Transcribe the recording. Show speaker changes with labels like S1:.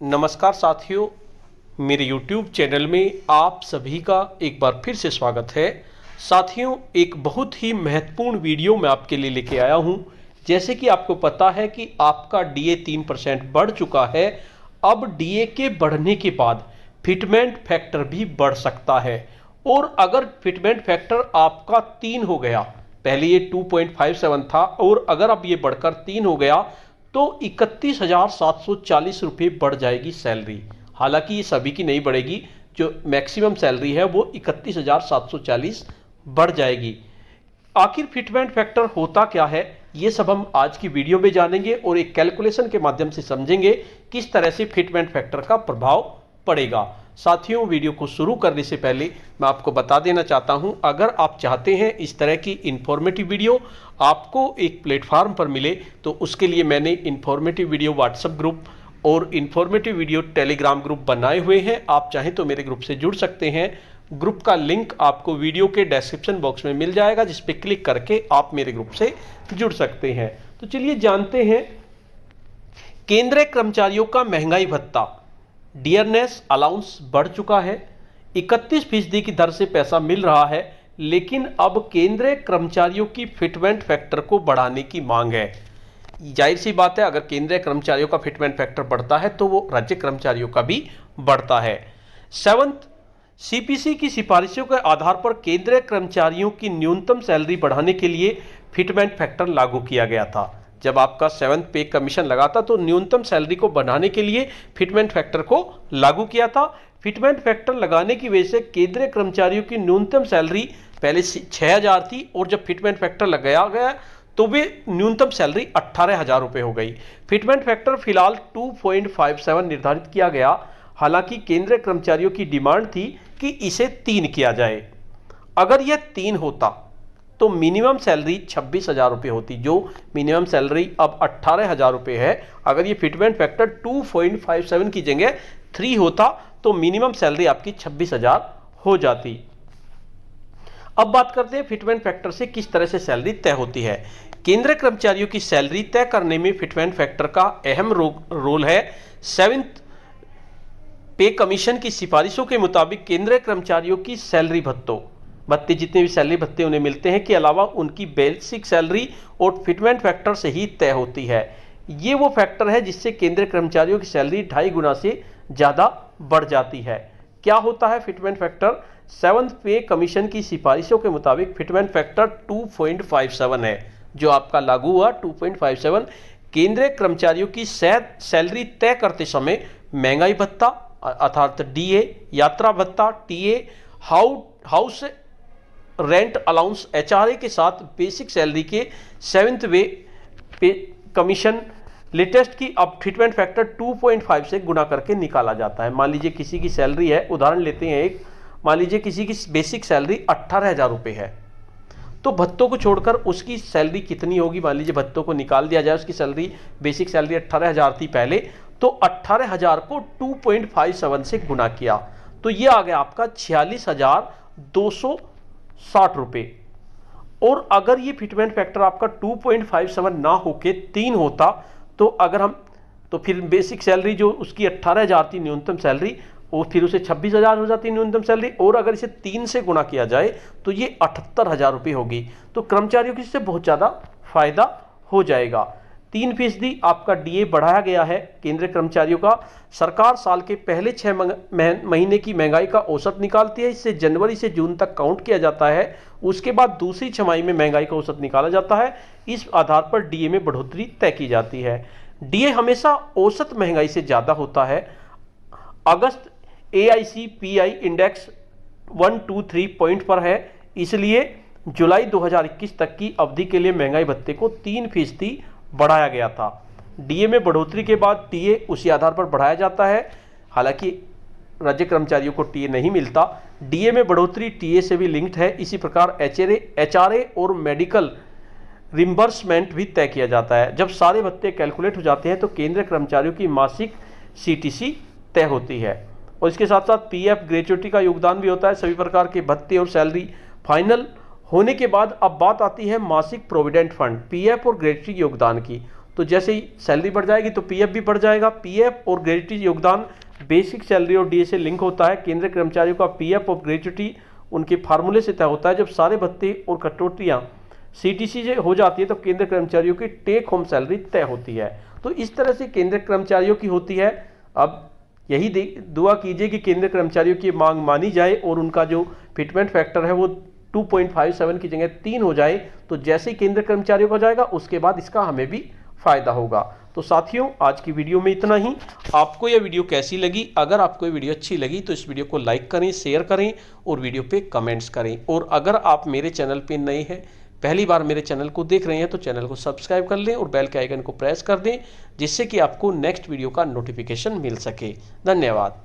S1: नमस्कार साथियों, मेरे YouTube चैनल में आप सभी का एक बार फिर से स्वागत है। साथियों, एक बहुत ही महत्वपूर्ण वीडियो मैं आपके लिए लेके आया हूं। जैसे कि आपको पता है कि आपका DA 3% बढ़ चुका है। अब DA के बढ़ने के बाद फिटमेंट फैक्टर भी बढ़ सकता है, और अगर फिटमेंट फैक्टर आपका 3 हो गया, पहले ये 2.57 था, और अगर अब ये बढ़कर 3 हो गया तो 31,740 रुपये बढ़ जाएगी सैलरी। हालांकि ये सभी की नहीं बढ़ेगी, जो मैक्सिमम सैलरी है वो 31,740 बढ़ जाएगी। आखिर फिटमेंट फैक्टर होता क्या है, ये सब हम आज की वीडियो में जानेंगे और एक कैलकुलेशन के माध्यम से समझेंगे किस तरह से फिटमेंट फैक्टर का प्रभाव पड़ेगा। साथियों, वीडियो को शुरू करने से पहले मैं आपको बता देना चाहता हूं, अगर आप चाहते हैं इस तरह की इंफॉर्मेटिव वीडियो आपको एक प्लेटफार्म पर मिले, तो उसके लिए मैंने इंफॉर्मेटिव वीडियो व्हाट्सएप ग्रुप और इंफॉर्मेटिव वीडियो टेलीग्राम ग्रुप बनाए हुए हैं। आप चाहें तो मेरे ग्रुप से जुड़ सकते हैं। ग्रुप का लिंक आपको वीडियो के डिस्क्रिप्शन बॉक्स में मिल जाएगा, जिस पर क्लिक करके आप मेरे ग्रुप से जुड़ सकते हैं। तो चलिए जानते हैं, केंद्रीय कर्मचारियों का महंगाई भत्ता डियरनेस अलाउंस बढ़ चुका है। 31% की दर से पैसा मिल रहा है, लेकिन अब केंद्रीय कर्मचारियों की फिटमेंट फैक्टर को बढ़ाने की मांग है। जाहिर सी बात है, अगर केंद्रीय कर्मचारियों का फिटमेंट फैक्टर बढ़ता है तो वो राज्य कर्मचारियों का भी बढ़ता है। 7th, CPC की सिफारिशों के आधार पर केंद्रीय कर्मचारियों की न्यूनतम सैलरी बढ़ाने के लिए फिटमेंट फैक्टर लागू किया गया था। जब आपका 7th पे कमीशन लगा था तो न्यूनतम सैलरी को बढ़ाने के लिए फिटमेंट फैक्टर को लागू किया था। फिटमेंट फैक्टर लगाने की वजह से केंद्रीय कर्मचारियों की न्यूनतम सैलरी पहले 6,000 थी, और जब फिटमेंट फैक्टर लगाया गया तो वे न्यूनतम सैलरी 18,000 रुपये हो गई। फिटमेंट फैक्टर फिलहाल 2.57 निर्धारित किया गया। हालांकि केंद्रीय कर्मचारियों की डिमांड थी कि इसे 3 किया जाए। अगर यह 3 होता तो मिनिमम सैलरी 26,000 रुपये होती, जो मिनिमम सैलरी अब 18,000 रुपये है। अगर ये फिटमेंट फैक्टर 2.57 की जगह 3 होता तो मिनिमम सैलरी आपकी 26,000 हो जाती। अब बात करते हैं फिटमेंट फैक्टर से किस तरह से सैलरी तय होती है। केंद्रीय कर्मचारियों की सैलरी तय करने में फिटमेंट फैक्टर का अहम रोल है। 7th पे कमीशन की सिफारिशों के मुताबिक केंद्रीय कर्मचारियों की सैलरी भत्ते जितने भी सैलरी भत्ते उन्हें मिलते हैं के अलावा उनकी बेसिक सैलरी और फिटमेंट फैक्टर से ही तय होती है। ये वो फैक्टर है जिससे केंद्रीय कर्मचारियों की सैलरी 2.5 गुना से ज़्यादा बढ़ जाती है। क्या होता है फिटमेंट फैक्टर? 7th पे कमीशन की सिफारिशों के मुताबिक फिटमेंट फैक्टर 2.57 है, जो आपका लागू हुआ 2.57। केंद्रीय कर्मचारियों की सैलरी तय करते समय महंगाई भत्ता अर्थात DA, यात्रा भत्ता TA, house rent allowance HRA के साथ बेसिक सैलरी के 7th पे कमीशन लेटेस्ट की अब फिटमेंट फैक्टर 2.5 से गुना करके निकाला जाता है। मान लीजिए किसी की सैलरी है, उदाहरण लेते हैं एक, मान लीजिए किसी की बेसिक सैलरी 18,000 रुपये है, तो भत्तों को छोड़कर उसकी सैलरी कितनी होगी? मान लीजिए भत्तों को निकाल दिया जाए, उसकी सैलरी बेसिक सैलरी 18,000 थी पहले, तो 18,000 को 2.57 से गुना किया तो ये आ गया आपका 46,260 रुपये। और अगर ये फिटमेंट फैक्टर आपका 2.57 ना होके 3 होता, तो अगर हम तो फिर बेसिक सैलरी जो उसकी 18,000 थी न्यूनतम सैलरी, वो फिर उसे 26,000 हो जाती न्यूनतम सैलरी, और अगर इसे 3 से गुणा किया जाए तो ये 78,000 रुपये होगी। तो कर्मचारियों को इससे बहुत ज़्यादा फायदा हो जाएगा। 3% आपका DA बढ़ाया गया है केंद्रीय कर्मचारियों का। सरकार साल के पहले 6 महीने की महंगाई का औसत निकालती है। इससे जनवरी से जून तक काउंट किया जाता है। उसके बाद दूसरी छमाही में महंगाई का औसत निकाला जाता है। इस आधार पर DA में बढ़ोतरी तय की जाती है। DA हमेशा औसत महंगाई से ज़्यादा होता है। अगस्त AICPI इंडेक्स 123 पॉइंट पर है, इसलिए जुलाई 2021 तक की अवधि के लिए महंगाई भत्ते को 3% बढ़ाया गया था। DA में बढ़ोतरी के बाद TA उसी आधार पर बढ़ाया जाता है। हालांकि राज्य कर्मचारियों को TA नहीं मिलता। DA में बढ़ोतरी TA से भी लिंक्ड है। इसी प्रकार HRA और मेडिकल रिम्बर्समेंट भी तय किया जाता है। जब सारे भत्ते कैलकुलेट हो जाते हैं तो केंद्रीय कर्मचारियों की मासिक CTC तय होती है, और इसके साथ साथ PF ग्रेच्युटी का योगदान भी होता है। सभी प्रकार के भत्ते और सैलरी फाइनल होने के बाद अब बात आती है मासिक प्रोविडेंट फंड PF और ग्रेच्युटी योगदान की। तो जैसे ही सैलरी बढ़ जाएगी तो पीएफ भी बढ़ जाएगा। पीएफ और ग्रेच्युटी योगदान बेसिक सैलरी और डीए से लिंक होता है। केंद्रीय कर्मचारियों का पीएफ और ग्रेच्युटी उनके फार्मूले से तय होता है। जब सारे भत्ते और कटौतियाँ सीटीसी से हो जाती है तो केंद्रीय कर्मचारियों की टेक होम सैलरी तय होती है। तो इस तरह से केंद्रीय कर्मचारियों की होती है। अब यही दुआ कीजिए कि केंद्रीय कर्मचारियों की मांग मानी जाए और उनका जो फिटमेंट फैक्टर है वो 2.57 की जगह 3 हो जाए। तो जैसे ही केंद्रीय कर्मचारियों का जाएगा उसके बाद इसका हमें भी फायदा होगा। तो साथियों, आज की वीडियो में इतना ही। आपको यह वीडियो कैसी लगी? अगर आपको ये वीडियो अच्छी लगी तो इस वीडियो को लाइक करें, शेयर करें और वीडियो पे कमेंट्स करें। और अगर आप मेरे चैनल पे नए हैं, पहली बार मेरे चैनल को देख रहे हैं, तो चैनल को सब्सक्राइब कर लें और बेल के आइकन को प्रेस कर दें, जिससे कि आपको नेक्स्ट वीडियो का नोटिफिकेशन मिल सके। धन्यवाद।